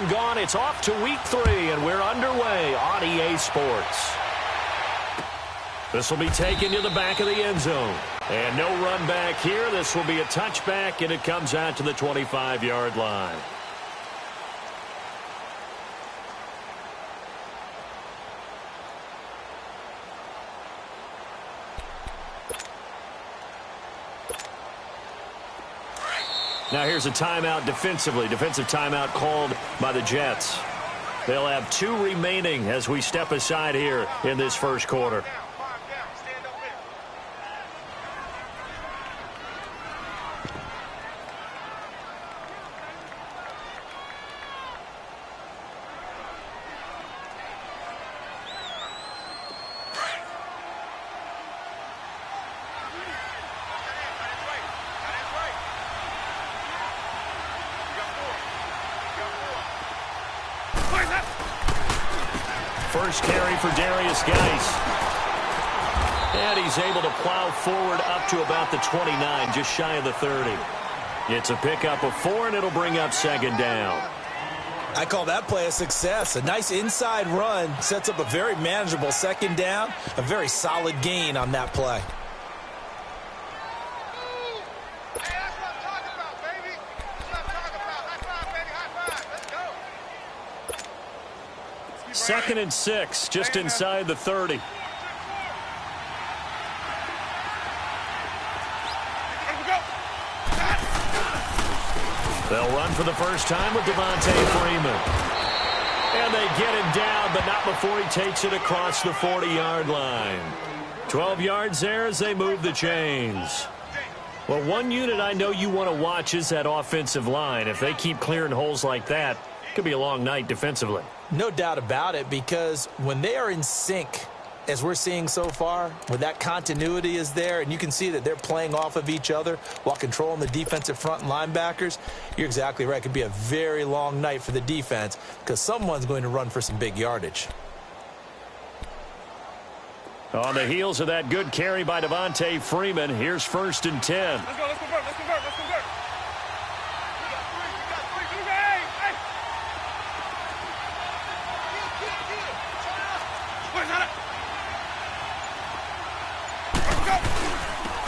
and gone. It's off to week 3, and we're underway on EA Sports. This will be taken to the back of the end zone. And no run back here. This will be a touchback, and it comes out to the 25-yard line. Now here's a timeout defensively. Defensive timeout called by the Jets. They'll have 2 remaining as we step aside here in this first quarter. First carry for Darius Geis. And he's able to plow forward up to about the 29, just shy of the 30. It's a pickup of 4, and it'll bring up second down. I call that play a success. A nice inside run sets up a very manageable second down. A very solid gain on that play. Second and 6, just inside the 30. They'll run for the first time with Devontae Freeman. And they get him down, but not before he takes it across the 40-yard line. 12 yards there as they move the chains. Well, one unit I know you want to watch is that offensive line. If they keep clearing holes like that, it could be a long night defensively. No doubt about it, because when they are in sync, as we're seeing so far, when that continuity is there, and you can see that they're playing off of each other while controlling the defensive front and linebackers, you're exactly right. It could be a very long night for the defense because someone's going to run for some big yardage. On the heels of that good carry by Devontae Freeman, here's 1st and 10. Let's go, let's convert, let's convert, let's convert.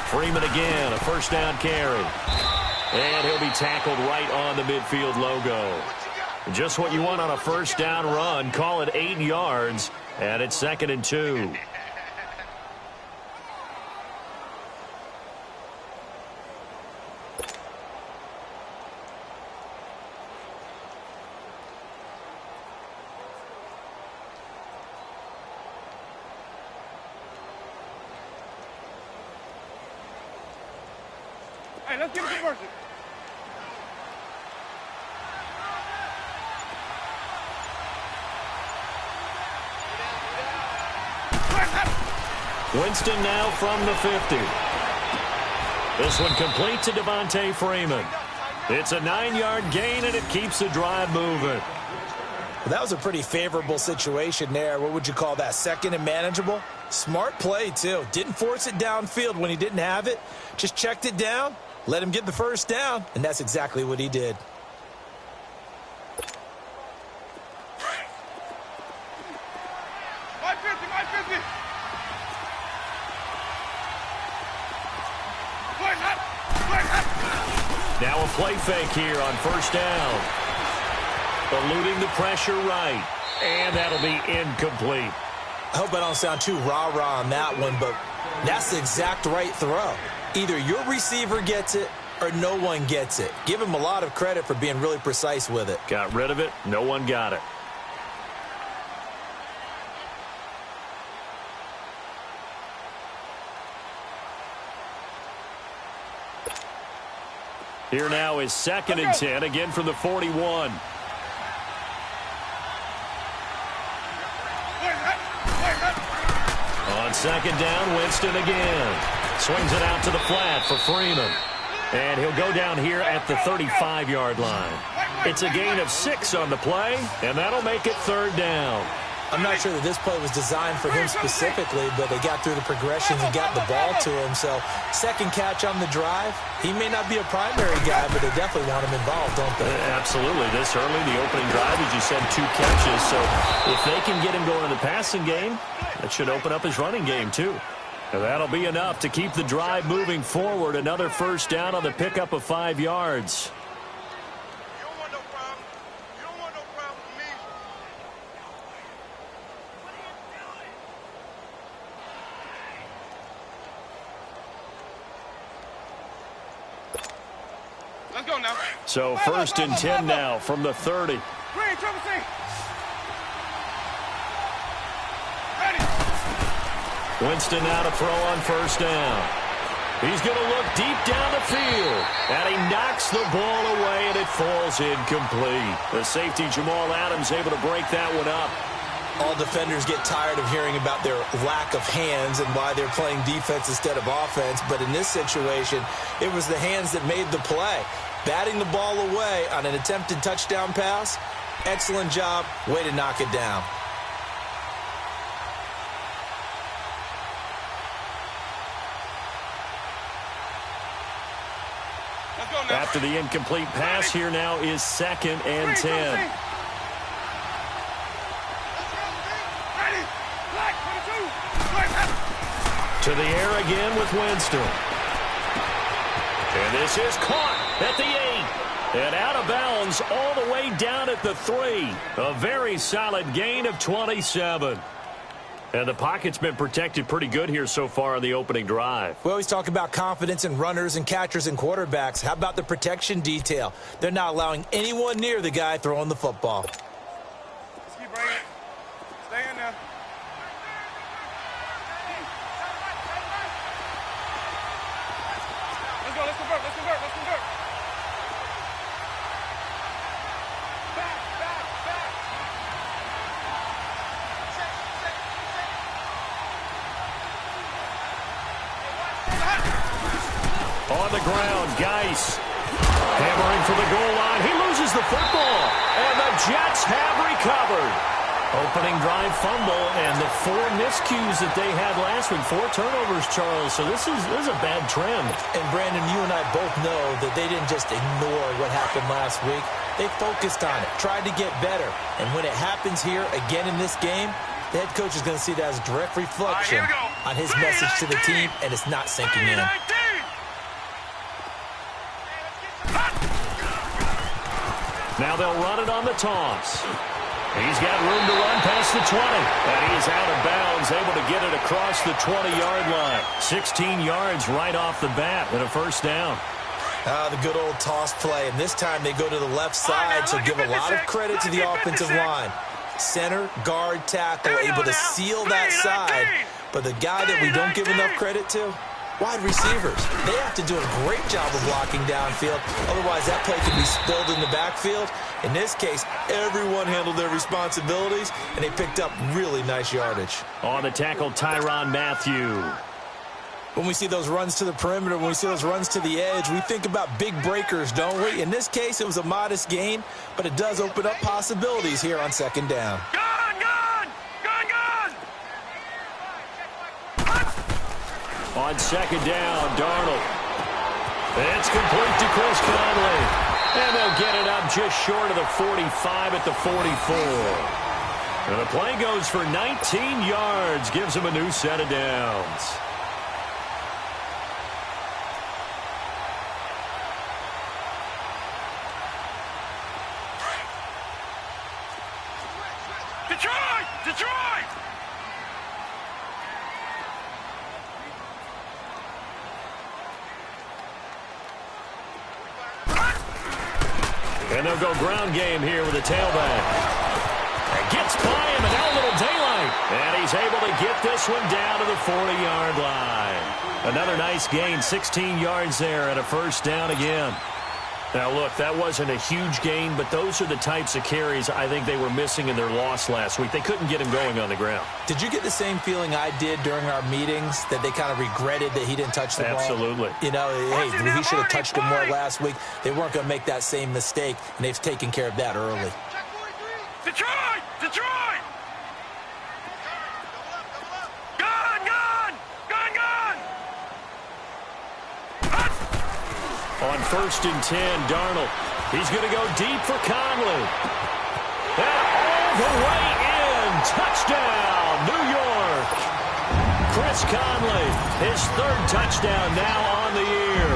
Freeman again, a first down carry. And he'll be tackled right on the midfield logo. Just what you want on a first down run. Call it 8 yards, and it's 2nd and 2. Hey, let's get a conversion. Winston now from the 50. This one complete to Devontae Freeman. It's a 9-yard gain, and it keeps the drive moving. Well, that was a pretty favorable situation there. What would you call that? Second and manageable? Smart play, too. Didn't force it downfield when he didn't have it. Just checked it down, let him get the first down, and that's exactly what he did. Now a play fake here on first down. Eluding the pressure right. And that'll be incomplete. I hope I don't sound too rah-rah on that one, but that's the exact right throw. Either your receiver gets it or no one gets it. Give him a lot of credit for being really precise with it. Got rid of it. No one got it. Here now is 2nd and 10, again from the 41. On 2nd down, Winston again. Swings it out to the flat for Freeman. And he'll go down here at the 35-yard line. It's a gain of 6 on the play, and that'll make it 3rd down. I'm not sure that this play was designed for him specifically, but they got through the progressions and got the ball to him. So second catch on the drive. He may not be a primary guy, but they definitely want him involved, don't they? Absolutely. This early, the opening drive, as you said, 2 catches. So if they can get him going in the passing game, that should open up his running game too. And that'll be enough to keep the drive moving forward. Another first down on the pickup of 5 yards. Let's go now. So first and 10 now from the 30. Green, triple C. Ready. Winston now to throw on first down. He's going to look deep down the field. And he knocks the ball away, and it falls incomplete. The safety, Jamal Adams, able to break that one up. All defenders get tired of hearing about their lack of hands and why they're playing defense instead of offense. But in this situation, it was the hands that made the play. Batting the ball away on an attempted touchdown pass. Excellent job. Way to knock it down. Let's go now. After the incomplete pass, here now is second and 10. To the air again with Winston. And this is caught at the 8. And out of bounds all the way down at the 3. A very solid gain of 27. And the pocket's been protected pretty good here so far on the opening drive. We always talk about confidence in runners and catchers and quarterbacks. How about the protection detail? They're not allowing anyone near the guy throwing the football. Let's keep bringing it. Stay in there. Let's go. Let's convert. Let's convert. Let's convert. Back, back, back. On the ground, Geis hammering for the goal line. He loses the football, and the Jets have recovered. Opening drive fumble, and the 4 miscues that they had last week. 4 turnovers, Charles. So this is a bad trend. And, Brandon, you and I both know that they didn't just ignore what happened last week. They focused on it, tried to get better. And when it happens here again in this game, the head coach is going to see that as a direct reflection on his message to the team, and it's not sinking in. Now they'll run it on the toss. He's got room to run past the 20. And he is out of bounds, able to get it across the 20-yard line. 16 yards right off the bat and a first down. The good old toss play. And this time they go to the left side, so give a lot of credit to the offensive line. Center, guard, tackle, able to seal that side. But the guy that we don't give enough credit to, wide receivers. They have to do a great job of blocking downfield. Otherwise, that play can be spilled in the backfield. In this case, everyone handled their responsibilities, and they picked up really nice yardage. On the tackle, Tyrann Mathieu. When we see those runs to the perimeter, when we see those runs to the edge, we think about big breakers, don't we? In this case, it was a modest gain, but it does open up possibilities here on second down. On second down, Darnold. It's complete to Chris Conley. And they'll get it up just short of the 45 at the 44. And the play goes for 19 yards, gives him a new set of downs. Detroit! Detroit! And they'll go ground game here with a tailback. And gets by him, and now a little daylight. And he's able to get this one down to the 40-yard line. Another nice gain, 16 yards there, and a first down again. Now, look, that wasn't a huge gain, but those are the types of carries I think they were missing in their loss last week. They couldn't get him going on the ground. Did you get the same feeling I did during our meetings, that they kind of regretted that he didn't touch the ball? Absolutely. You know, hey, he should have touched him more last week. They weren't going to make that same mistake, and they've taken care of that early. Detroit! Detroit! On 1st and 10, Darnold. He's going to go deep for Conley. And all the way in. Touchdown, New York. Chris Conley, his 3rd touchdown now on the year.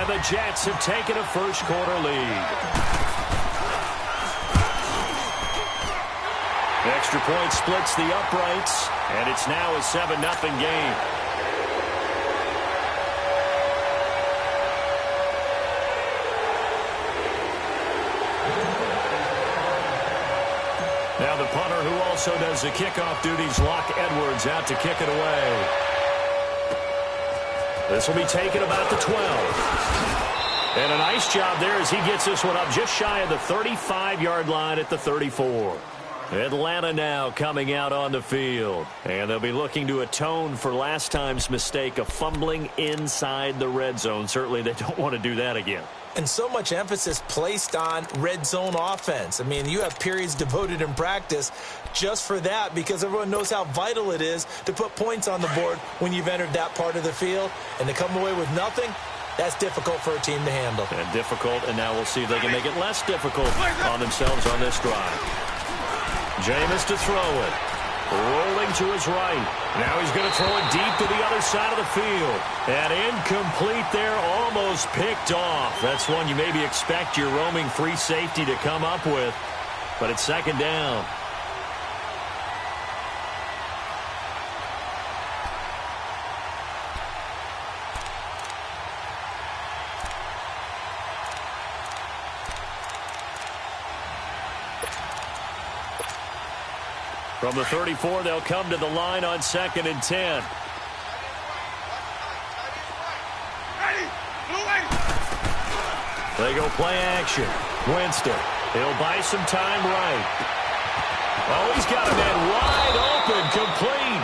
And the Jets have taken a first-quarter lead. Extra point splits the uprights, and it's now a 7-0 game. Now the punter, who also does the kickoff duties, Locke Edwards, out to kick it away. This will be taken about the 12. And a nice job there as he gets this one up just shy of the 35-yard line at the 34. Atlanta now coming out on the field. And they'll be looking to atone for last time's mistake of fumbling inside the red zone. Certainly they don't want to do that again. And so much emphasis placed on red zone offense. I mean, you have periods devoted in practice just for that because everyone knows how vital it is to put points on the board when you've entered that part of the field. And to come away with nothing, that's difficult for a team to handle. And difficult, and now we'll see if they can make it less difficult on themselves on this drive. Jameis to throw it. Rolling to his right. Now he's going to throw it deep to the other side of the field. And incomplete there, almost picked off. That's one you maybe expect your roaming free safety to come up with. But it's 2nd down. From the 34, they'll come to the line on 2nd and 10. They go play action. Winston. He'll buy some time right. Oh, he's got a man wide open, complete.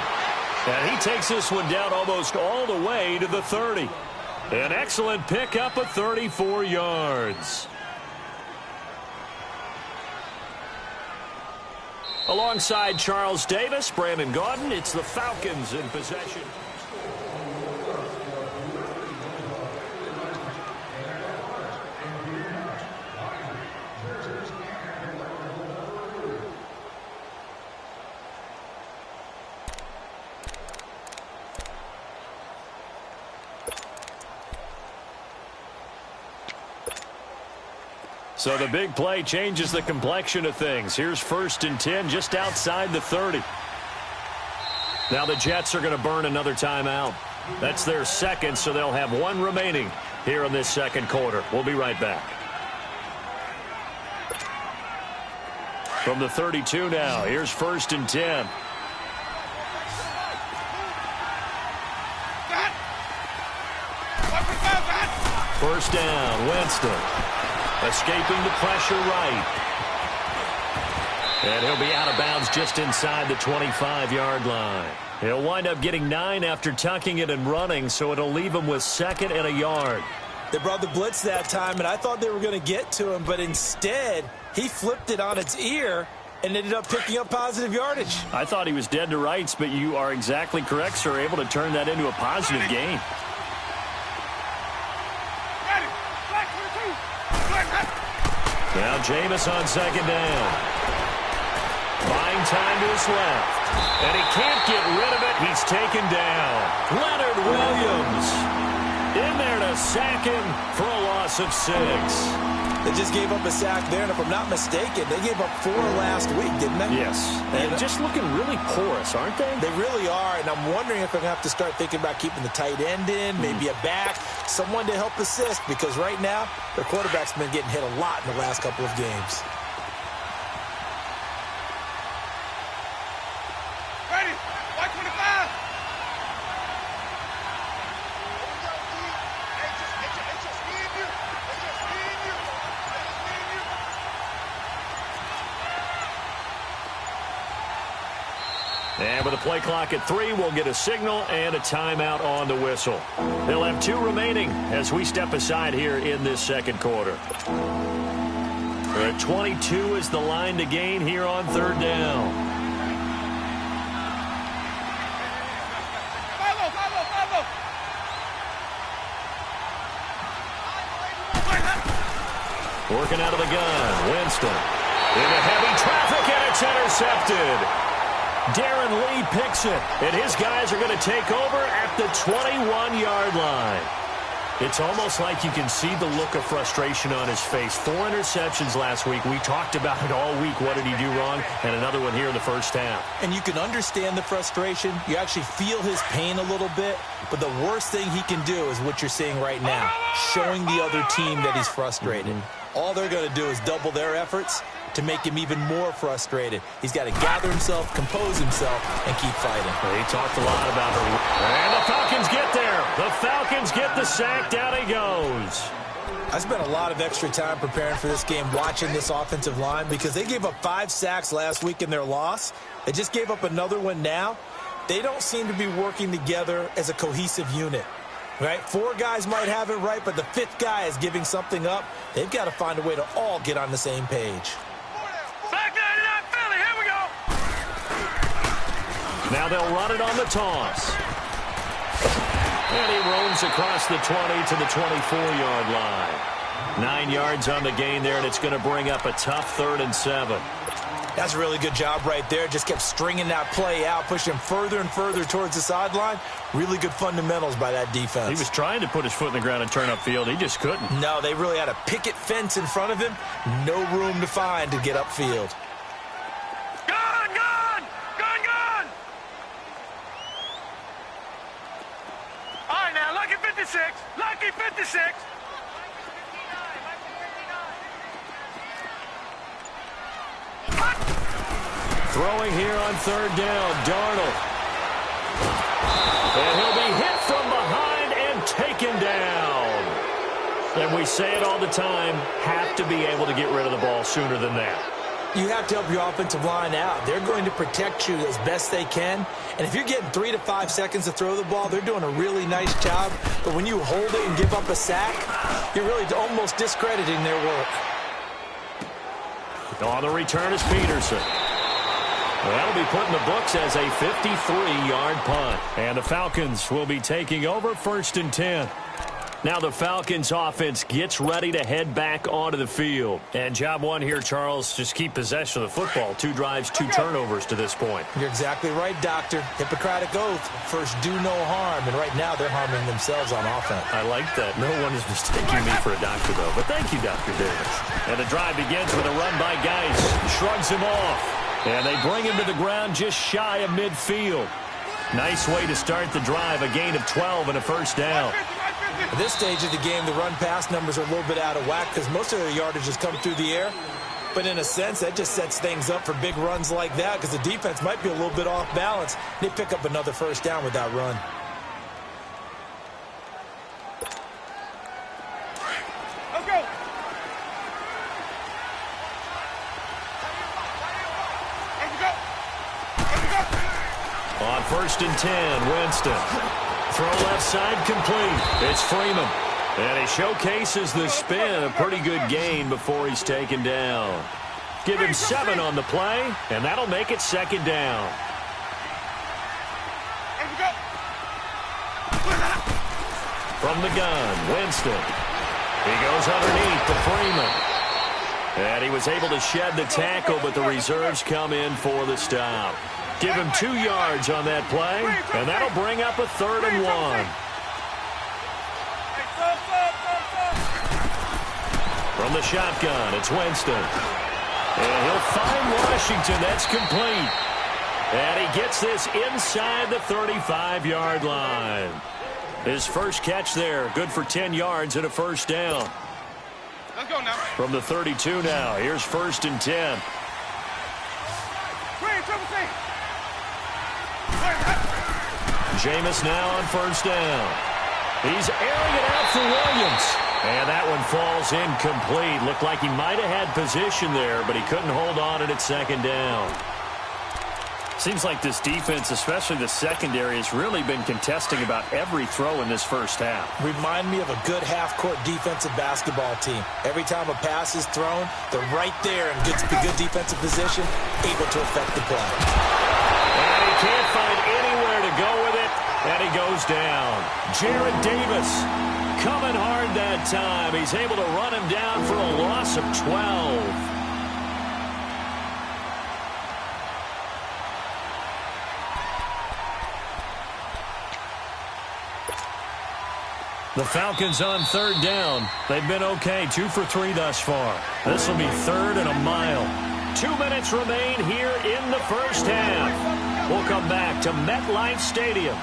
And he takes this one down almost all the way to the 30. An excellent pickup of 34 yards. Alongside Charles Davis, Brandon Gaudin, it's the Falcons in possession. So the big play changes the complexion of things. Here's 1st and 10 just outside the 30. Now the Jets are going to burn another timeout. That's their 2nd, so they'll have 1 remaining here in this 2nd quarter. We'll be right back. From the 32 now, here's 1st and 10. First down, Winston. Escaping the pressure right. And he'll be out of bounds just inside the 25-yard line. He'll wind up getting 9 after tucking it and running, so it'll leave him with 2nd and a yard. They brought the blitz that time, and I thought they were going to get to him, but instead he flipped it on its ear and ended up picking up positive yardage. I thought he was dead to rights, but you are exactly correct, sir, able to turn that into a positive gain. Now Jameis on 2nd down. Buying time to his left. And he can't get rid of it. He's taken down. Leonard Williams in there to sack him for a loss of 6. They just gave up a sack there, and if I'm not mistaken, they gave up 4 last week, didn't they? Yes. And just looking really porous, aren't they? They really are, and I'm wondering if they're going to have to start thinking about keeping the tight end in, maybe a back, someone to help assist, because right now, their quarterback's been getting hit a lot in the last couple of games. Ready? White 25. And with a play clock at 3, we'll get a signal and a timeout on the whistle. They'll have 2 remaining as we step aside here in this 2nd quarter. They're at 22 is the line to gain here on 3rd down. Working out of the gun. Winston. Into heavy traffic, and it's intercepted. Darren Lee picks it, and his guys are going to take over at the 21-yard line. It's almost like you can see the look of frustration on his face. 4 interceptions last week. We talked about it all week. What did he do wrong? And another one here in the first half. And you can understand the frustration. You actually feel his pain a little bit. But the worst thing he can do is what you're seeing right now, showing the other team that he's frustrated. All they're going to do is double their efforts to make him even more frustrated. He's got to gather himself, compose himself, and keep fighting. He talked a lot about her. And the Falcons get there. The Falcons get the sack. Down he goes. I spent a lot of extra time preparing for this game, watching this offensive line, because they gave up 5 sacks last week in their loss. They just gave up another one now. They don't seem to be working together as a cohesive unit. Right? 4 guys might have it right, but the 5th guy is giving something up. They've got to find a way to all get on the same page. Now they'll run it on the toss. And he roams across the 20 to the 24-yard line. 9 yards on the gain there, and it's going to bring up a tough 3rd and 7. That's a really good job right there. Just kept stringing that play out, pushing him further and further towards the sideline. Really good fundamentals by that defense. He was trying to put his foot in the ground and turn upfield. He just couldn't. No, they really had a picket fence in front of him. No room to find to get upfield. Lucky 56. Throwing here on 3rd down, Darnold. And he'll be hit from behind and taken down. And we say it all the time, have to be able to get rid of the ball sooner than that. You have to help your offensive line out. They're going to protect you as best they can. And if you're getting 3 to 5 seconds to throw the ball, they're doing a really nice job. But when you hold it and give up a sack, you're really almost discrediting their work. On the return is Peterson. Well, that'll be put in the books as a 53-yard punt. And the Falcons will be taking over 1st and 10. Now the Falcons offense gets ready to head back onto the field. And job one here, Charles, just keep possession of the football. 2 drives, 2 turnovers to this point. You're exactly right, Doctor. Hippocratic oath. First, do no harm. And right now, they're harming themselves on offense. I like that. No one is mistaking me for a doctor, though. But thank you, Dr. Davis. And the drive begins with a run by Geis. Shrugs him off. And they bring him to the ground just shy of midfield. Nice way to start the drive. A gain of 12 and a 1st down. At this stage of the game, the run-pass numbers are a little bit out of whack because most of their yardage has come through the air. But in a sense, that just sets things up for big runs like that because the defense might be a little bit off balance. They pick up another 1st down with that run. Let's go. On 1st and 10, Winston. Throw left side complete. It's Freeman. And he showcases the spin. A pretty good gain before he's taken down. Give him 7 on the play, and that'll make it 2nd down. From the gun, Winston. He goes underneath to Freeman. And he was able to shed the tackle, but the reserves come in for the stop. Give him 2 yards on that play, and that'll bring up a 3rd and 1. From the shotgun, it's Winston. And he'll find Washington. That's complete. And he gets this inside the 35-yard line. His first catch there, good for 10 yards and a 1st down. Let's go now. From the 32 now, here's 1st and 10. Jameis now on 1st down. He's airing it out for Williams. And that one falls incomplete. Looked like he might have had position there, but he couldn't hold on it at 2nd down. Seems like this defense, especially the secondary, has really been contesting about every throw in this first half. Remind me of a good half-court defensive basketball team. Every time a pass is thrown, they're right there in good defensive position, able to affect the play. And he can't find anywhere to go with it, and he goes down. Jared Davis coming hard that time. He's able to run him down for a loss of 12. The Falcons on third down. They've been okay, 2 for 3 thus far. This will be third and a mile. 2 minutes remain here in the first half. We'll come back to MetLife Stadium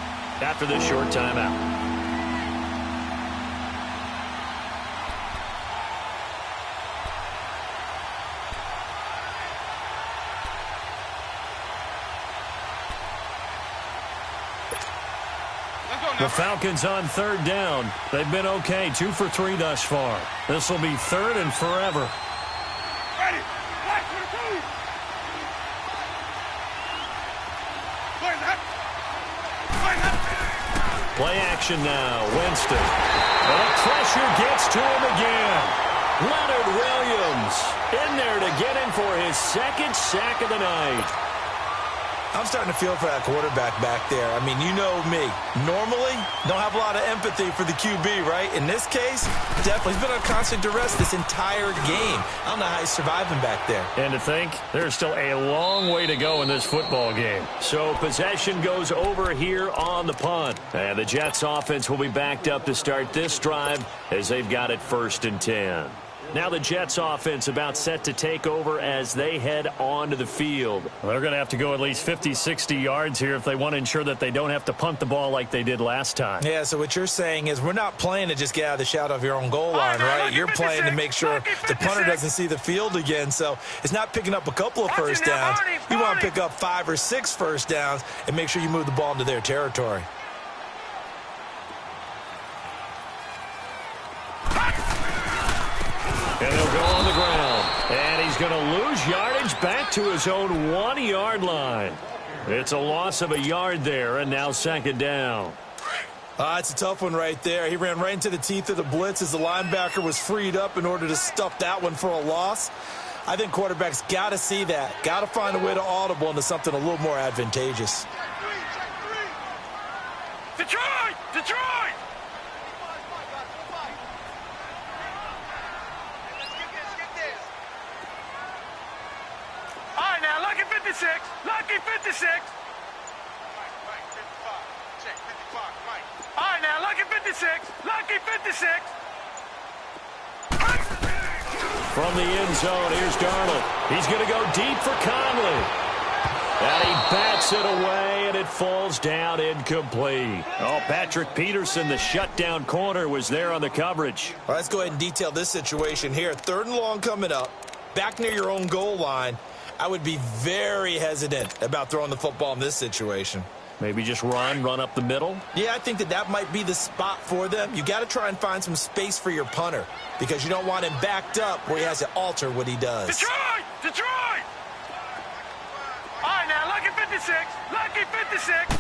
after this short timeout. The Falcons on third down. They've been okay, 2 for 3 thus far. This will be third and forever. Ready. Play action now. Winston. The pressure gets to him again. Leonard Williams in there to get him for his second sack of the night. I'm starting to feel for that quarterback back there. I mean, you know me. Normally, don't have a lot of empathy for the QB, right? In this case, definitely. He's been on constant duress this entire game. I don't know how he's surviving back there. And to think, there's still a long way to go in this football game. So possession goes over here on the punt. And the Jets offense will be backed up to start this drive as they've got it 1st and 10. Now the Jets offense about set to take over as they head onto the field. Well, they're going to have to go at least 50, 60 yards here if they want to ensure that they don't have to punt the ball like they did last time. Yeah, so what you're saying is we're not playing to just get out of the shadow of your own goal line, right? You're playing to make sure the punter doesn't see the field again. So it's not picking up a couple of first downs. You want to pick up 5 or 6 first downs and make sure you move the ball into their territory. And he'll go on the ground. And he's going to lose yardage back to his own 1-yard line. It's a loss of a yard there, and now 2nd down. It's a tough one right there. He ran right into the teeth of the blitz as the linebacker was freed up in order to stuff that one for a loss. I think quarterbacks got to see that. Got to find a way to audible into something a little more advantageous. Detroit! Detroit! All right, now, lucky 56. Lucky 56. Right, 55. Check, 55, right. All right, now, lucky 56. Lucky 56. From the end zone, here's Darnold. He's going to go deep for Conley. And he bats it away, and it falls down incomplete. Oh, Patrick Peterson, the shutdown corner, was there on the coverage. All right, let's go ahead and detail this situation here. 3rd and long coming up, back near your own goal line. I would be very hesitant about throwing the football in this situation. Maybe just run up the middle? Yeah, I think that might be the spot for them. You got to try and find some space for your punter because you don't want him backed up where he has to alter what he does. Detroit! Detroit! All right, now, lucky 56. Lucky 56.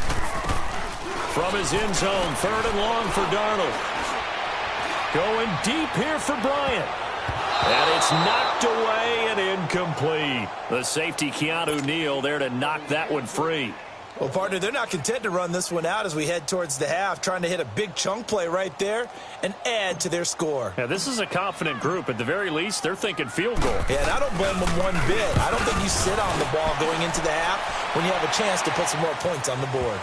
From his end zone, 3rd and long for Darnold. Going deep here for Bryant. And it's knocked away and incomplete. The safety, Keanu Neal, there to knock that one free. Well, partner, they're not content to run this one out as we head towards the half, trying to hit a big chunk play right there and add to their score. Yeah, this is a confident group. At the very least, they're thinking field goal. Yeah, and I don't blame them one bit. I don't think you sit on the ball going into the half when you have a chance to put some more points on the board.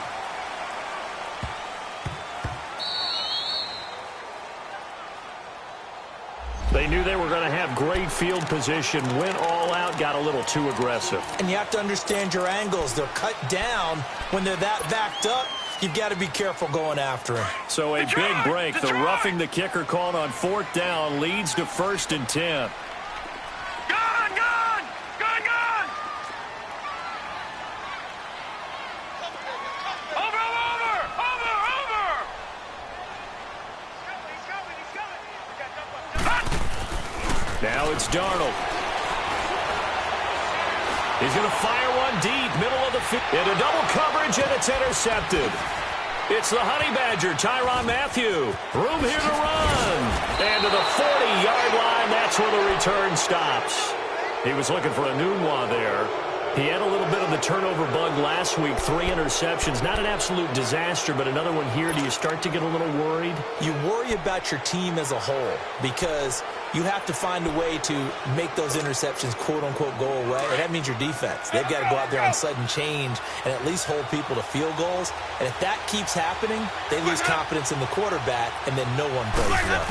They knew they were going to have great field position, went all out, got a little too aggressive. And you have to understand your angles. They're cut down when they're that backed up. You've got to be careful going after him. So a big break. The roughing the kicker called on 4th down leads to 1st and 10. Gone! Gone! Gone! Gone! Over! Over! Over! Over! He's coming! He's coming! Now it's Darnold. He's going to fire one deep, middle of the field. Into double coverage, and it's intercepted. It's the Honey Badger, Tyrann Mathieu. Room here to run. And to the 40-yard line, that's where the return stops. He was looking for a Nunwa there. He had a little bit of the turnover bug last week, 3 interceptions. Not an absolute disaster, but another one here. Do you start to get a little worried? You worry about your team as a whole because you have to find a way to make those interceptions, quote-unquote, go away. And that means your defense. They've got to go out there on sudden change and at least hold people to field goals. And if that keeps happening, they lose confidence in the quarterback, and then no one plays well.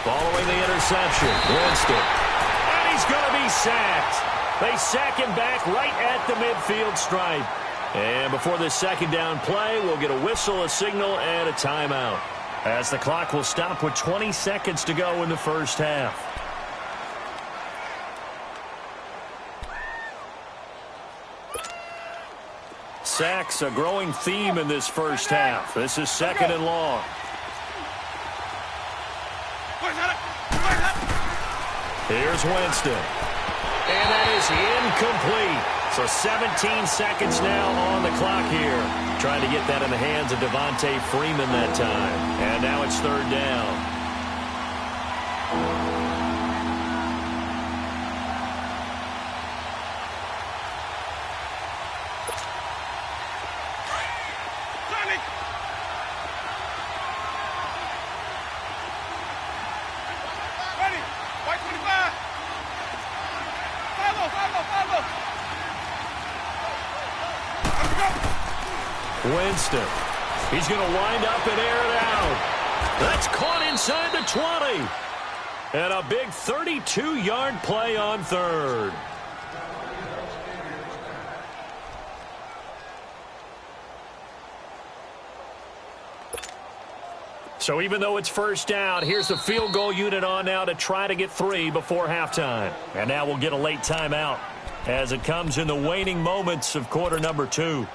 Following the interception, Winston. And he's going to be sacked. They sack him back right at the midfield stripe. And before this second down play, we'll get a whistle, a signal, and a timeout, as the clock will stop with 20 seconds to go in the first half. Sacks, a growing theme in this first half. This is second and long. Here's Winston. And that is incomplete. So 17 seconds now on the clock here. Trying to get that in the hands of Devontae Freeman that time. And now it's third down. Winston. He's going to wind up and air it out. That's caught inside the 20. And a big 32-yard play on third. So even though it's first down, here's the field goal unit on now to try to get 3 before halftime. And now we'll get a late timeout as it comes in the waning moments of quarter number 2.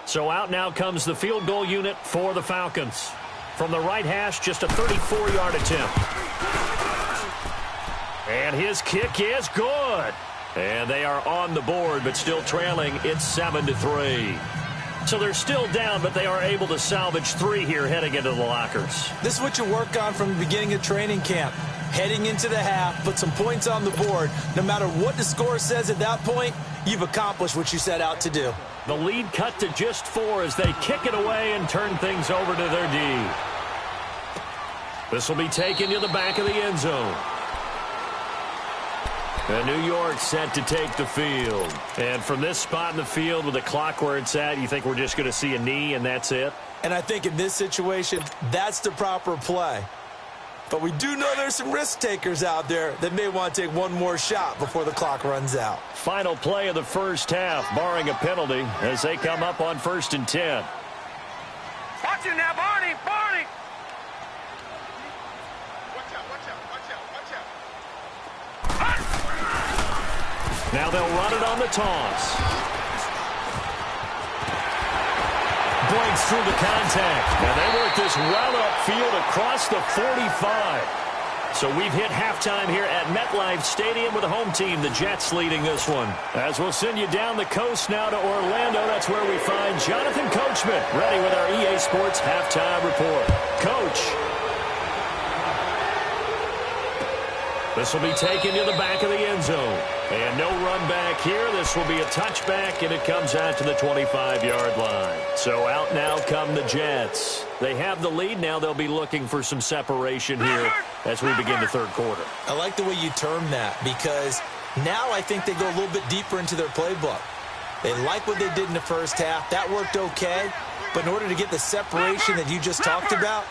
So out now comes the field goal unit for the Falcons. From the right hash, just a 34-yard attempt. And his kick is good. And they are on the board, but still trailing. It's 7-3. So they're still down, but they are able to salvage 3 here heading into the lockers. This is what you work on from the beginning of training camp. Heading into the half, put some points on the board. No matter what the score says at that point, you've accomplished what you set out to do. The lead cut to just 4 as they kick it away and turn things over to their D. This will be taken to the back of the end zone. And New York set to take the field. And from this spot in the field with the clock where it's at, you think we're just going to see a knee and that's it? And I think in this situation, that's the proper play. But we do know there's some risk takers out there that may want to take one more shot before the clock runs out. Final play of the first half, barring a penalty, as they come up on 1st and 10. Watch it now, Barney, Barney. Now they'll run it on the toss. Breaks through the contact. And they work this well upfield across the 45. So we've hit halftime here at MetLife Stadium with the home team, the Jets, leading this one. As we'll send you down the coast now to Orlando, that's where we find Jonathan Coachman, ready with our EA Sports halftime report. Coach. This will be taken to the back of the end zone. And no run back here. This will be a touchback, and it comes out to the 25-yard line. So out now come the Jets. They have the lead. Now they'll be looking for some separation here as we begin the third quarter. I like the way you term that because now I think they go a little bit deeper into their playbook. They like what they did in the first half. That worked okay. But in order to get the separation that you just talked about,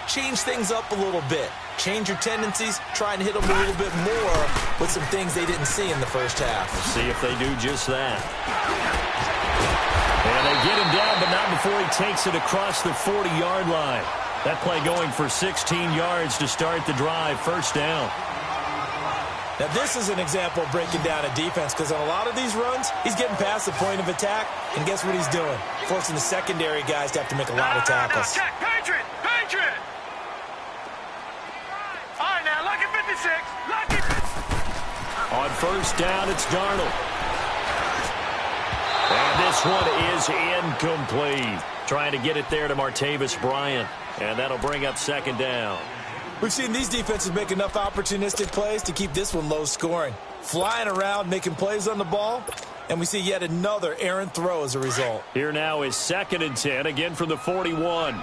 change things up a little bit. Change your tendencies, try and hit them a little bit more with some things they didn't see in the first half. Let's see if they do just that. And they get him down, but not before he takes it across the 40-yard line. That play going for 16 yards to start the drive, first down. Now, this is an example of breaking down a defense because on a lot of these runs, he's getting past the point of attack, and guess what he's doing? Forcing the secondary guys to have to make a lot of tackles. Check, Patriot, Patriot. All right, now, lucky 56, lucky 56. On first down, it's Darnold. And this one is incomplete. Trying to get it there to Martavis Bryant. And that'll bring up second down. We've seen these defenses make enough opportunistic plays to keep this one low scoring. flying around, making plays on the ball, and we see yet another errant throw as a result. Here now is 2nd and 10, again from the 41.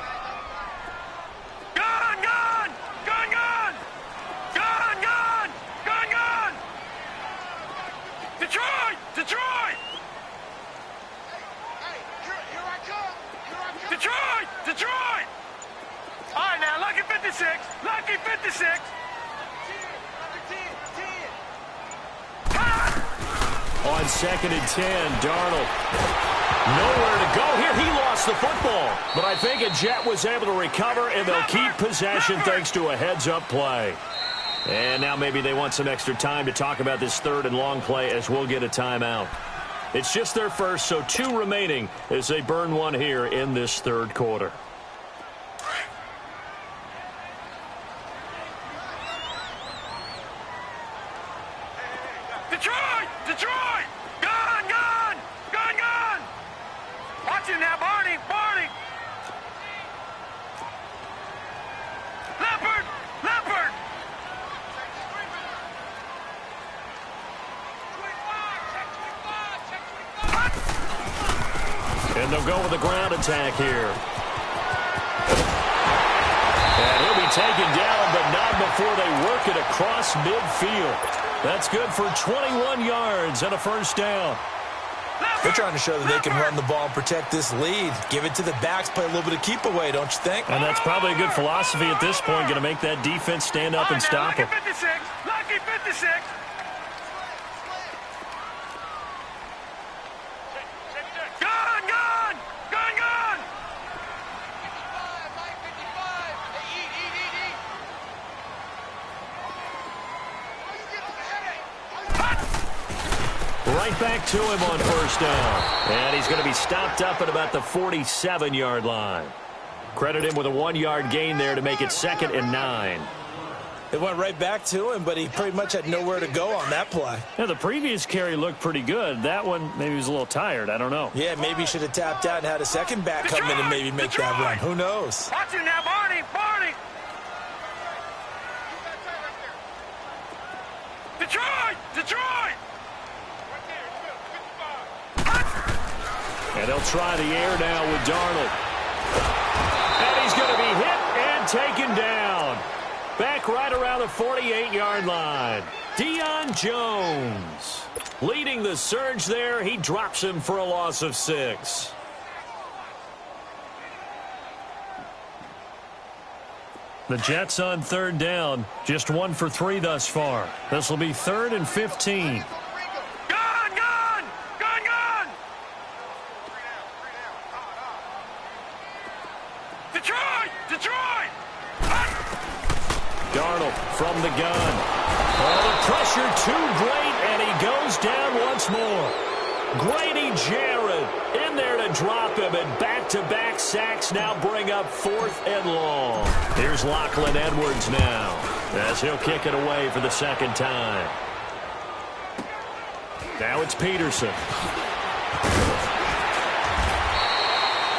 Detroit! All right, now, lucky 56. Lucky 56. On 2nd and 10, Darnold. Nowhere to go here. He lost the football. But I think a Jet was able to recover, and they'll keep possession thanks to a heads-up play. And now maybe they want some extra time to talk about this 3rd and long play as we'll get a timeout. It's just their first, so 2 remaining as they burn one here in this 3rd quarter. Detroit! Detroit! Gun! Gun! Gun! Gun! Watch him now, Barney! Barney! Leopard! Leopard! And they'll go with the ground attack here. And he'll be taken down, but not before they work it across midfield. That's good for 21 yards and a first down. They're trying to show that they can run the ball and protect this lead. Give it to the backs, play a little bit of keep away, don't you think? And that's probably a good philosophy at this point, going to make that defense stand up and stop them. Lucky 56. Lucky 56. Gun! Gun! Gun! Gun! Right back to him on first down. And he's going to be stopped up at about the 47-yard line. Credit him with a 1-yard gain there to make it 2nd and 9. It went right back to him, but he pretty much had nowhere to go on that play. Yeah, the previous carry looked pretty good. That one, maybe he was a little tired. I don't know. Yeah, maybe he should have tapped out and had a second back come in and maybe make that run. Who knows? Watch him now, Barney! Barney! Detroit! Detroit! And they'll try the air now with Darnold. And he's going to be hit and taken down. Back right around the 48-yard line. Deion Jones leading the surge there. He drops him for a loss of 6. The Jets on 3rd down. Just 1 for 3 thus far. This will be 3rd and 15. Darnold from the gun. Oh, the pressure too great, and he goes down once more. Grady Jarrett in there to drop him, and back-to-back sacks now bring up 4th and long. Here's Lachlan Edwards now, as he'll kick it away for the 2nd time. Now it's Peterson.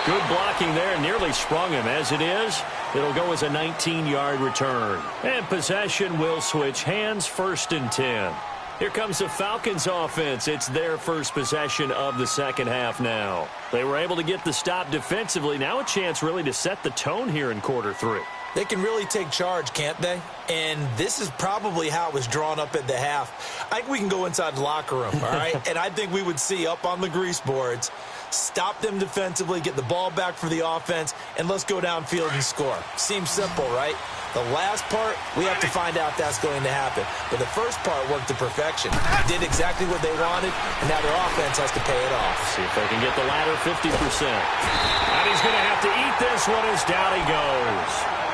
Good blocking there, nearly sprung him. As it is, it'll go as a 19-yard return. And possession will switch hands, 1st and 10. Here comes the Falcons offense. It's their first possession of the second half now. They were able to get the stop defensively. Now a chance really to set the tone here in quarter 3. They can really take charge, can't they? And this is probably how it was drawn up at the half. I think we can go inside the locker room, all right? And I think we would see up on the grease boards, stop them defensively, get the ball back for the offense, and let's go downfield and score. Seems simple, right? The last part, we have to find out if that's going to happen. But the first part worked to perfection. Did exactly what they wanted, and now their offense has to pay it off. See if they can get the latter 50%. And he's going to have to eat this one as down he goes.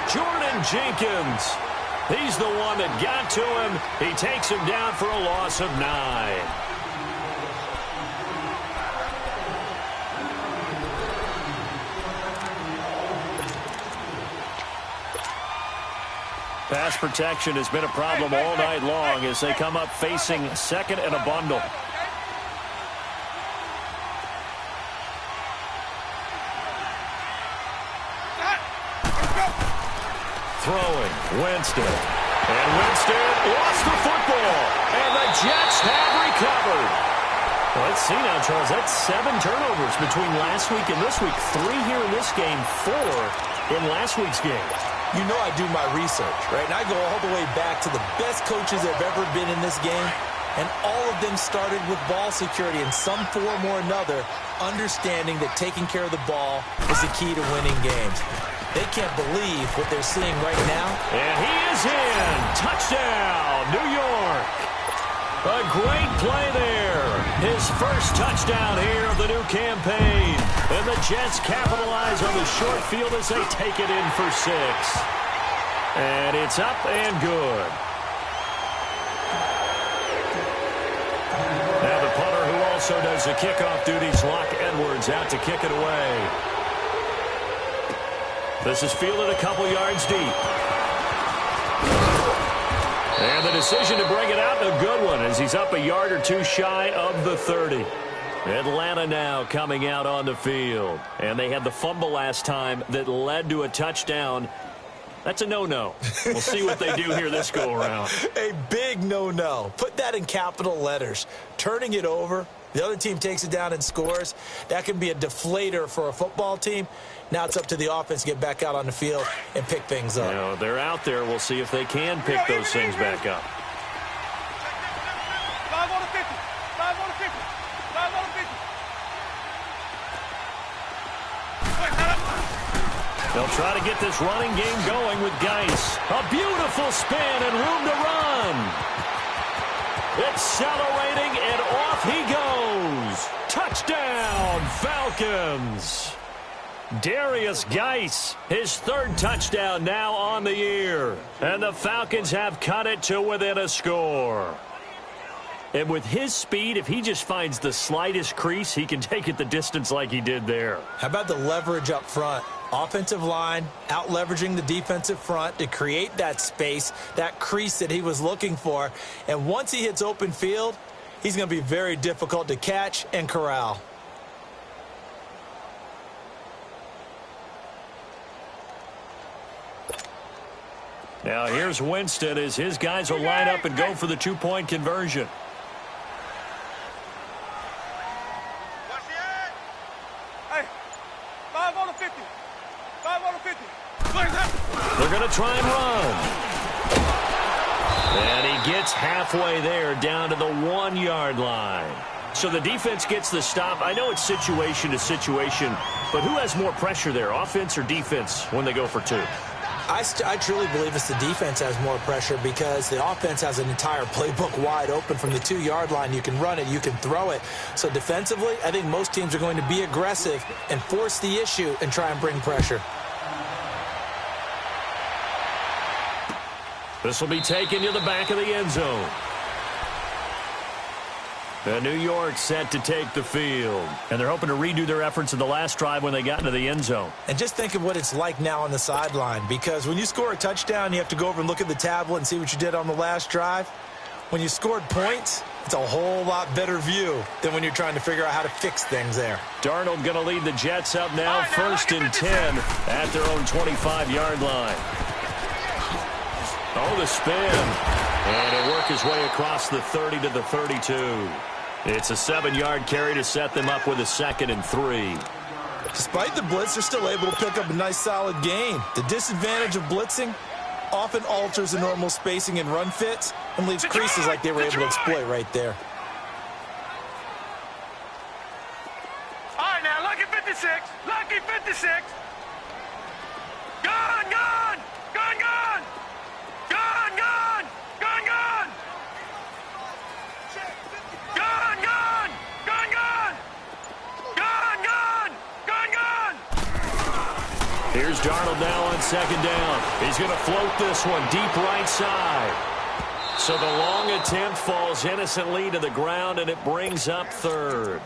Jordan Jenkins. He's the one that got to him. He takes him down for a loss of 9. Pass protection has been a problem all night long as they come up facing 2nd and a bundle. Throwing, Winston. And Winston lost the football. And the Jets have recovered. Well, let's see now, Charles. That's 7 turnovers between last week and this week. 3 here in this game, 4 in last week's game. You know I do my research, right? And I go all the way back to the best coaches that have ever been in this game. And all of them started with ball security in some form or another, understanding that taking care of the ball is the key to winning games. They can't believe what they're seeing right now. And he is in. Touchdown, New York. A great play there. His first touchdown here of the new campaign. And the Jets capitalize on the short field as they take it in for 6. And it's up and good. Now the punter who also does the kickoff duties, Locke Edwards, out to kick it away. This is fielded a couple yards deep. And the decision to bring it out, a good one, as he's up a yard or 2 shy of the 30. Atlanta now coming out on the field. And they had the fumble last time that led to a touchdown. That's a no-no. We'll see what they do here this go-around. A big no-no. Put that in capital letters. Turning it over, the other team takes it down and scores. That can be a deflator for a football team. Now it's up to the offense to get back out on the field and pick things up. You know, they're out there. We'll see if they can pick those things back up. 5 on the 50. 5 on the 50. 5 on the 50. They'll try to get this running game going with Geis. A beautiful spin and room to run. Accelerating, and off he goes. Touchdown, Falcons. Darius Geis, his 3rd touchdown now on the year. And the Falcons have cut it to within a score. And with his speed, if he just finds the slightest crease, he can take it the distance like he did there. How about the leverage up front? Offensive line out leveraging the defensive front to create that space, that crease that he was looking for. And once he hits open field, he's going to be very difficult to catch and corral. Now here's Winston as his guys will line up and go for the 2-point conversion. Hey, 5 on the 50. 5 on the 50. They're going to try and run. And he gets halfway there down to the 1-yard line. So the defense gets the stop. I know it's situation to situation, but who has more pressure there, offense or defense, when they go for 2? I truly believe it's the defense has more pressure because the offense has an entire playbook wide open from the 2-yard line. You can run it, you can throw it. So defensively, I think most teams are going to be aggressive and force the issue and try and bring pressure. This will be taken to the back of the end zone. And New York set to take the field. And they're hoping to redo their efforts in the last drive when they got into the end zone. And just think of what it's like now on the sideline, because when you score a touchdown, you have to go over and look at the tablet and see what you did on the last drive. When you scored points, it's a whole lot better view than when you're trying to figure out how to fix things there. Darnold going to lead the Jets up now, 1st and 10 at their own 25-yard line. Oh, the spin. And he'll work his way across the 30 to the 32. It's a 7-yard carry to set them up with a 2nd and 3. Despite the blitz, they're still able to pick up a nice, solid gain. The disadvantage of blitzing often alters the normal spacing and run fits and leaves creases like they were able to exploit right there. All right, now, lucky 56. Lucky 56. Gun, gun. Gun, gun. Gun, gun. Gun, gun. Gun, gun. Gun, gun. Gun, gun. Gun, gun. Here's Darnold now on 2nd down. He's going to float this one deep right side. So the long attempt falls innocently to the ground, and it brings up 3rd.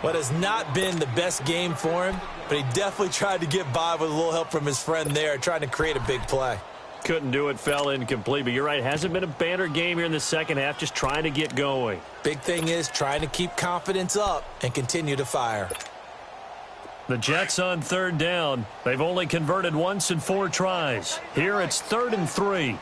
What has not been the best game for him, but he definitely tried to get by with a little help from his friend there, trying to create a big play. Couldn't do it, fell incomplete, but you're right. Hasn't been a banner game here in the second half, just trying to get going. Big thing is trying to keep confidence up and continue to fire. The Jets on 3rd down. They've only converted once in 4 tries. Here it's 3rd and 3.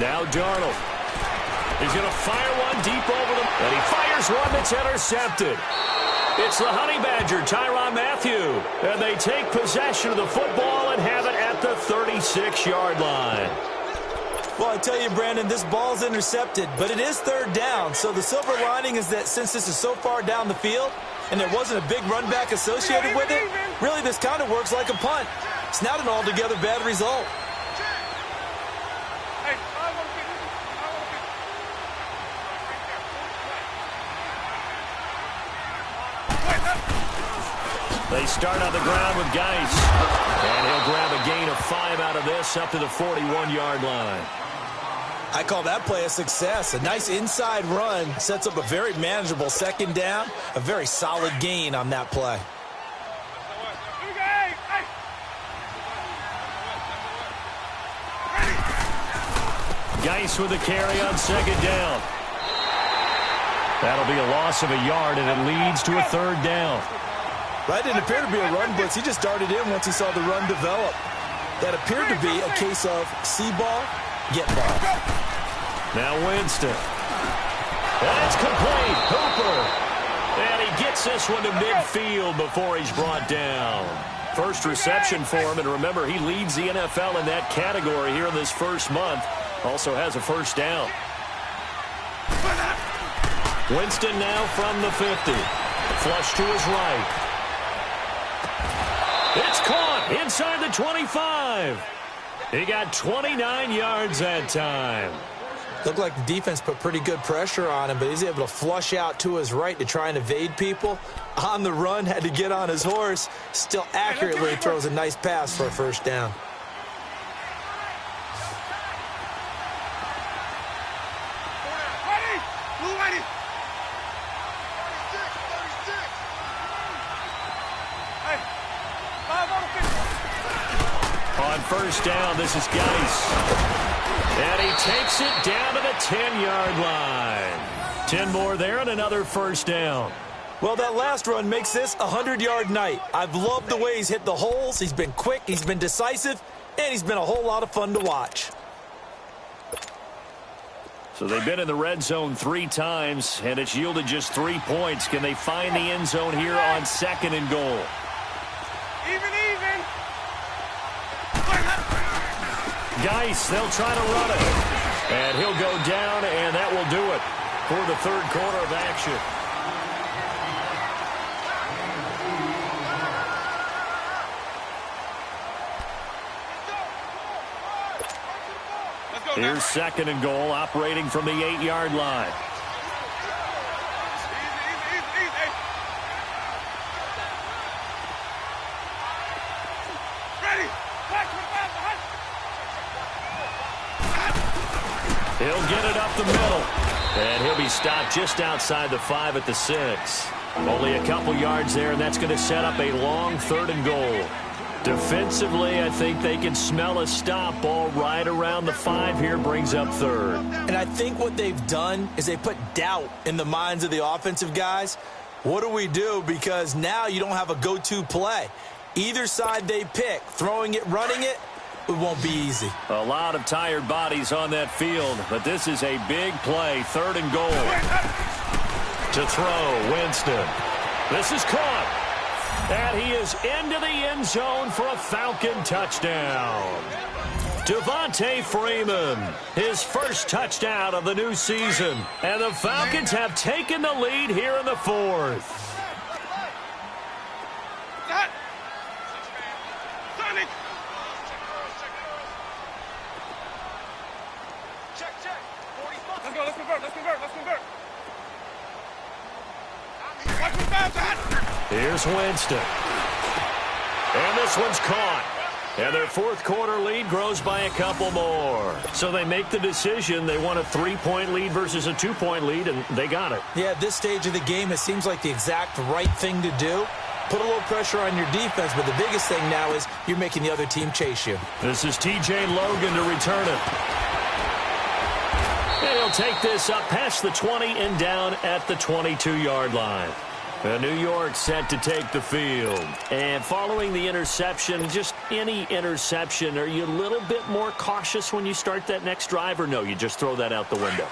Now Darnold. He's going to fire one deep over them, and he fires one that's intercepted. It's the Honey Badger, Tyrann Mathieu, and they take possession of the football and have it at the 36-yard line. Well, I tell you, Brandon, this ball's intercepted, but it is third down. So the silver lining is that since this is so far down the field and there wasn't a big run back associated with it, really this kind of works like a punt. It's not an altogether bad result. They start on the ground with Geis, and he'll grab a gain of 5 out of this up to the 41-yard line. I call that play a success. A nice inside run sets up a very manageable second down, a very solid gain on that play. Geis with the carry on second down. That'll be a loss of a yard, and it leads to a third down. That didn't appear to be a run blitz. He just darted in once he saw the run develop. That appeared to be a case of see ball, get ball. Now Winston. And it's complete. Hooper. And he gets this one to midfield before he's brought down. First reception for him, and remember, he leads the NFL in that category here in this first month. Also has a first down. Winston now from the 50. Flush to his right. It's caught inside the 25. He got 29 yards that time. Looked like the defense put pretty good pressure on him, but he's able to flush out to his right to try and evade people. On the run, had to get on his horse. Still accurately throws a nice pass for a first down. On first down, this is Geis. And he takes it down to the 10-yard line. 10 more there and another first down. Well, that last run makes this a 100-yard night. I've loved the way he's hit the holes. He's been quick, he's been decisive, and he's been a whole lot of fun to watch. So they've been in the red zone 3 times, and it's yielded just 3 points. Can they find the end zone here on second and goal? Even. Geis, they'll try to run it. And he'll go down, and that will do it for the third quarter of action. Here's second and goal, operating from the 8-yard line. He'll get it up the middle. And he'll be stopped just outside the 5 at the 6. Only a couple yards there, and that's going to set up a long third and goal. Defensively, I think they can smell a stop. Ball right around the 5 here, brings up third. And I think what they've done is they put doubt in the minds of the offensive guys. What do we do? Because now you don't have a go-to play. Either side they pick, throwing it, running it, it won't be easy. A lot of tired bodies on that field, but this is a big play. Third and goal. To throw, Winston. This is caught. And he is into the end zone for a Falcon touchdown. Devontae Freeman, his first touchdown of the new season. And the Falcons have taken the lead here in the 4th. Here's Winston. And this one's caught. And their fourth quarter lead grows by a couple more. So they make the decision. They want a 3-point lead versus a 2-point lead, and they got it. Yeah, at this stage of the game, it seems like the exact right thing to do. Put a little pressure on your defense, but the biggest thing now is you're making the other team chase you. This is T.J. Logan to return it. And he'll take this up past the 20 and down at the 22-yard line. New York set to take the field. And following the interception, just any interception, are you a little bit more cautious when you start that next drive, or no, you just throw that out the window?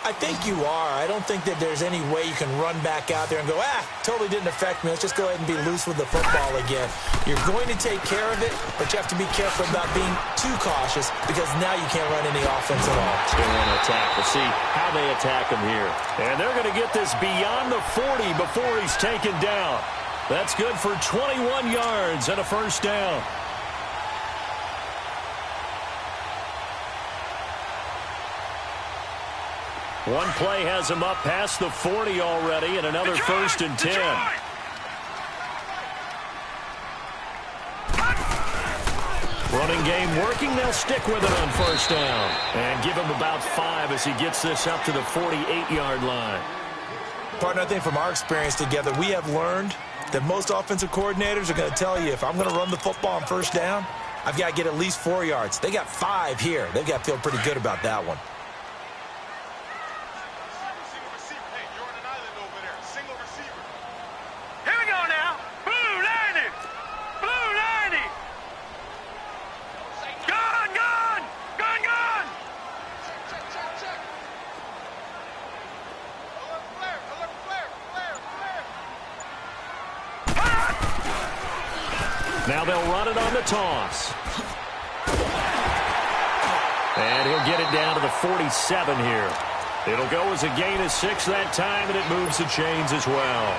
I think you are. I don't think that there's any way you can run back out there and go, totally didn't affect me. Let's just go ahead and be loose with the football again. You're going to take care of it, but you have to be careful about being too cautious because now you can't run any offense at all. They want to attack. We'll see how they attack him here. And they're going to get this beyond the 40 before he's taken down. That's good for 21 yards and a first down. One play has him up past the 40 already, and another first and 10. Running game working. They'll stick with it on first down. And give him about 5 as he gets this up to the 48-yard line. Partner, I think from our experience together, we have learned that most offensive coordinators are going to tell you, if I'm going to run the football on first down, I've got to get at least 4 yards. They got 5 here. They've got to feel pretty good about that one. Now they'll run it on the toss. And he'll get it down to the 47 here. It'll go as a gain of 6 that time, and it moves the chains as well.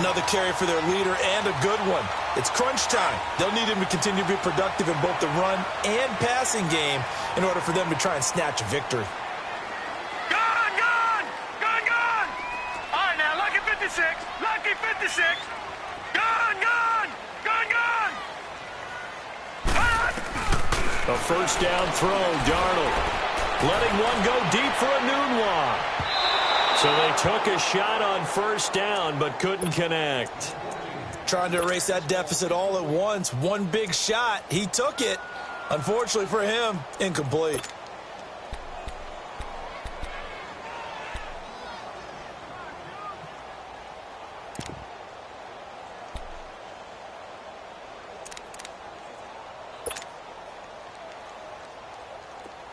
Another carry for their leader and a good one. It's crunch time. They'll need him to continue to be productive in both the run and passing game in order for them to try and snatch a victory. Gone! Gone! Gone! All right, now, lucky 56. Lucky 56. Gone! A first down throw, Darnold. Letting one go deep for a noon walk. So they took a shot on first down, but couldn't connect. Trying to erase that deficit all at once. One big shot. He took it. Unfortunately for him, incomplete.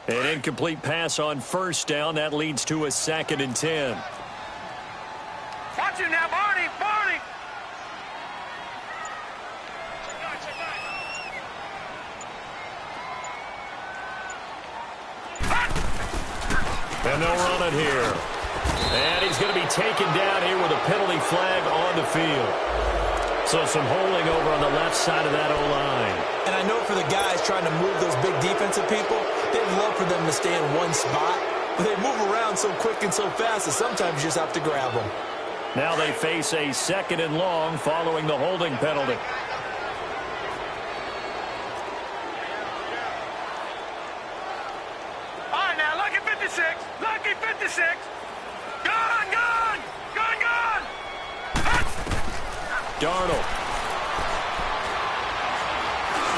An incomplete pass on first down. That leads to a 2nd and 10. Watch him now, Barney! Barney! And they'll run it here. And he's going to be taken down here with a penalty flag on the field. So some holding over on the left side of that O-line. And I know for the guys trying to move those big defensive people, they'd love for them to stay in one spot. But they move around so quick and so fast that sometimes you just have to grab them. Now they face a 2nd and long following the holding penalty. All right, now, lucky 56. Lucky 56. Gone! Gone! Gone! Gone! Darnold.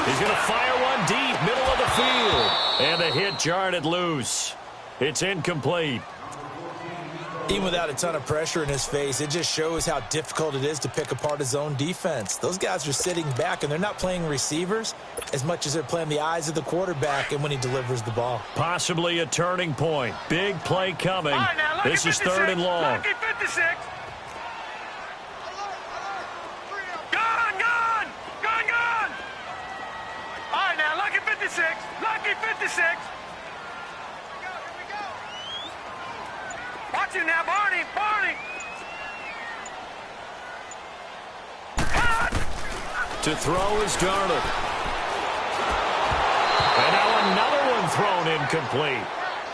He's going to fire one deep, middle of the field. And the hit jarred it loose. It's incomplete. Even without a ton of pressure in his face, it just shows how difficult it is to pick apart his own defense. Those guys are sitting back, and they're not playing receivers as much as they're playing the eyes of the quarterback and when he delivers the ball. Possibly a turning point. Big play coming. Right, now, this is 3rd and long. Lucky 56. Gone! Gone! Gone! Gone! All right, now, lucky 56. Lucky 56. Watch him now, Barney! Barney! To throw is Darnold. And now another one thrown incomplete.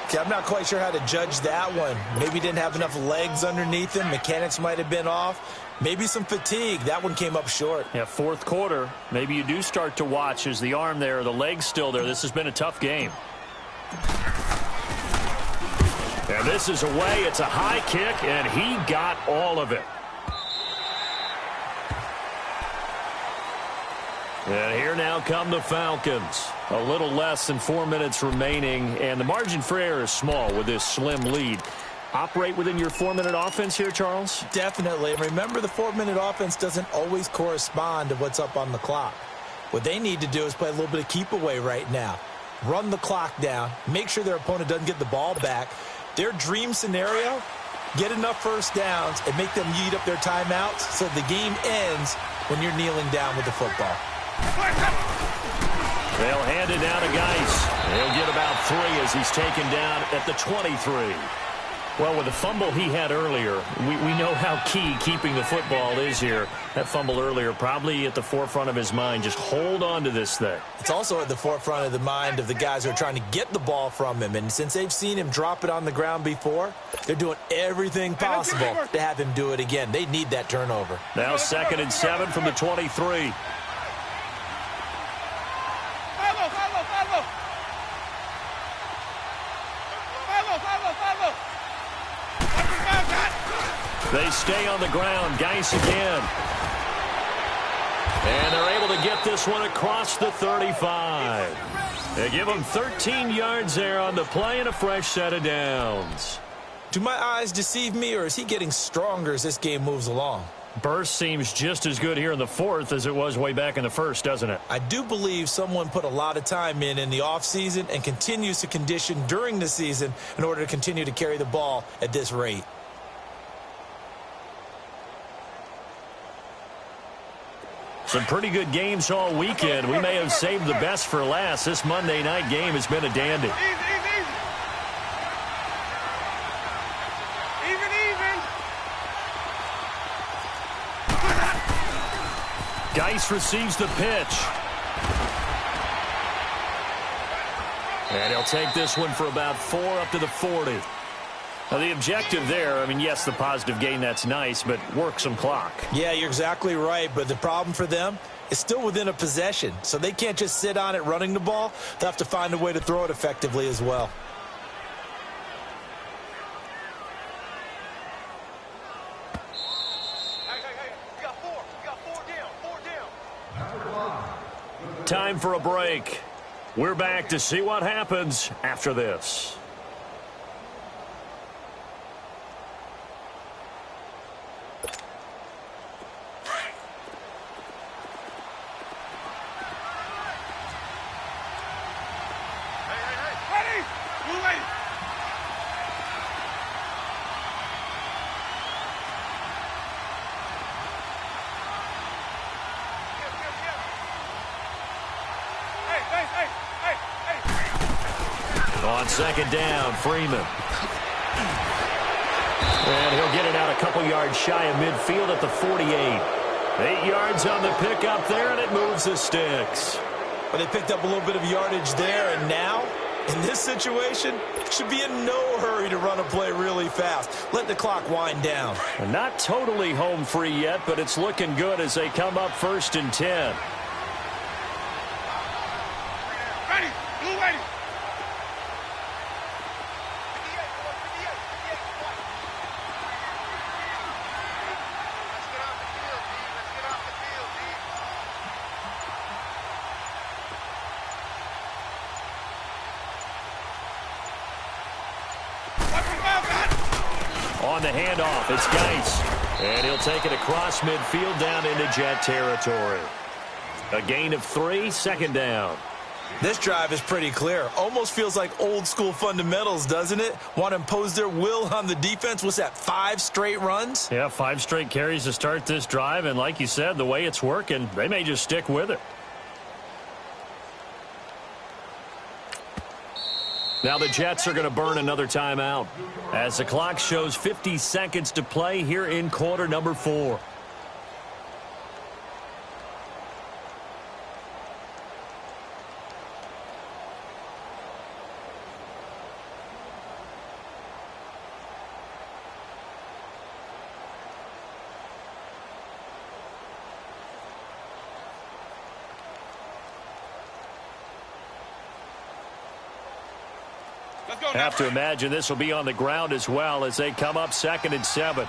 Okay, I'm not quite sure how to judge that one. Maybe didn't have enough legs underneath him. Mechanics might have been off. Maybe some fatigue. That one came up short. Yeah, 4th quarter. Maybe you do start to watch. Is the arm there, the leg's still there? This has been a tough game. And this is away. It's a high kick, and he got all of it. And here now come the Falcons. A little less than 4 minutes remaining, and the margin for error is small with this slim lead. operate within your 4-minute offense here, Charles? Definitely. And remember, the 4-minute offense doesn't always correspond to what's up on the clock. What they need to do is play a little bit of keep away right now. Run the clock down. Make sure their opponent doesn't get the ball back. Their dream scenario, get enough first downs and make them eat up their timeouts so the game ends when you're kneeling down with the football. They'll hand it down to Geis. He'll get about 3 as he's taken down at the 23. Well, with the fumble he had earlier, we know how key keeping the football is here. That fumble earlier probably at the forefront of his mind. Just hold on to this thing. It's also at the forefront of the mind of the guys who are trying to get the ball from him. And since they've seen him drop it on the ground before, they're doing everything possible to have him do it again. They need that turnover. Now 2nd and 7 from the 23. They stay on the ground. Geis again. And they're able to get this one across the 35. They give him 13 yards there on the play and a fresh set of downs. Do my eyes deceive me, or is he getting stronger as this game moves along? Burst seems just as good here in the 4th as it was way back in the 1st, doesn't it? I do believe someone put a lot of time in the offseason and continues to condition during the season in order to continue to carry the ball at this rate. Some pretty good games all weekend. We may have saved the best for last. This Monday night game has been a dandy. Geis receives the pitch. And he'll take this one for about 4 up to the 40. Now, the objective there, I mean, yes, the positive gain, that's nice, but work some clock. Yeah, you're exactly right, but the problem for them is still within a possession, so they can't just sit on it running the ball. They'll have to find a way to throw it effectively as well. Time for a break. We're back to see what happens after this. On 2nd down, Freeman. And he'll get it out a couple yards shy of midfield at the 48. 8 yards on the pickup there, and it moves the sticks. Well, they picked up a little bit of yardage there, and now, in this situation, should be in no hurry to run a play really fast. Let the clock wind down. And not totally home free yet, but it's looking good as they come up 1st and 10. Ready, blue ready. On the handoff, it's Geis. And he'll take it across midfield down into Jet territory. A gain of 3, 2nd down. This drive is pretty clear. Almost feels like old school fundamentals, doesn't it? Want to impose their will on the defense. What's that, 5 straight runs? Yeah, 5 straight carries to start this drive. And like you said, the way it's working, they may just stick with it. Now the Jets are going to burn another timeout as the clock shows 50 seconds to play here in quarter number 4. Have to imagine this will be on the ground as well as they come up 2nd and 7.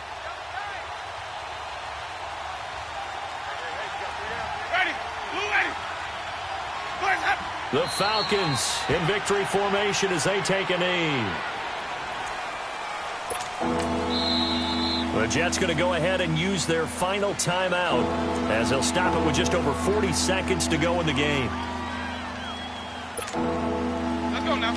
The Falcons in victory formation as they take a knee. The Jets going to go ahead and use their final timeout as they'll stop it with just over 40 seconds to go in the game. Let's go now.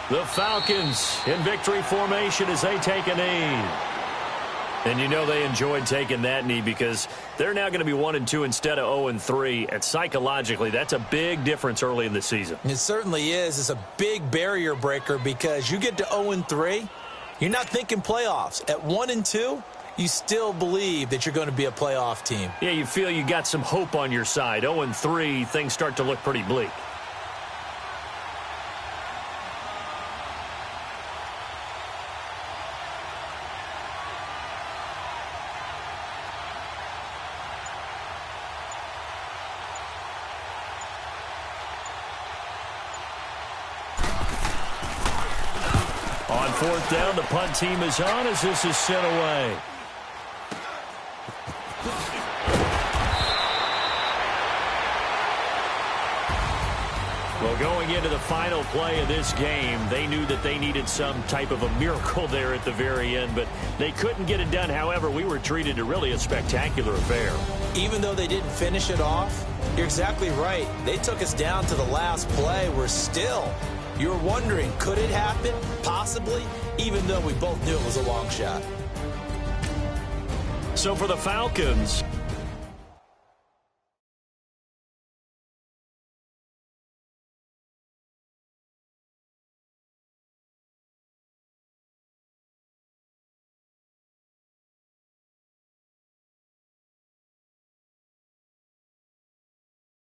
The Falcons in victory formation as they take a knee. And you know they enjoyed taking that knee because they're now going to be 1-2 instead of 0-3. And psychologically, that's a big difference early in the season. It certainly is. It's a big barrier breaker because you get to 0-3, you're not thinking playoffs. At 1-2, you still believe that you're going to be a playoff team. Yeah, you feel you got some hope on your side. 0-3, things start to look pretty bleak. On fourth down, the punt team is on as this is sent away. Well, going into the final play of this game, they knew that they needed some type of a miracle there at the very end, but they couldn't get it done. However, we were treated to really a spectacular affair. Even though they didn't finish it off, you're exactly right. They took us down to the last play. We're still... You're wondering, could it happen? Possibly, even though we both knew it was a long shot. So for the Falcons,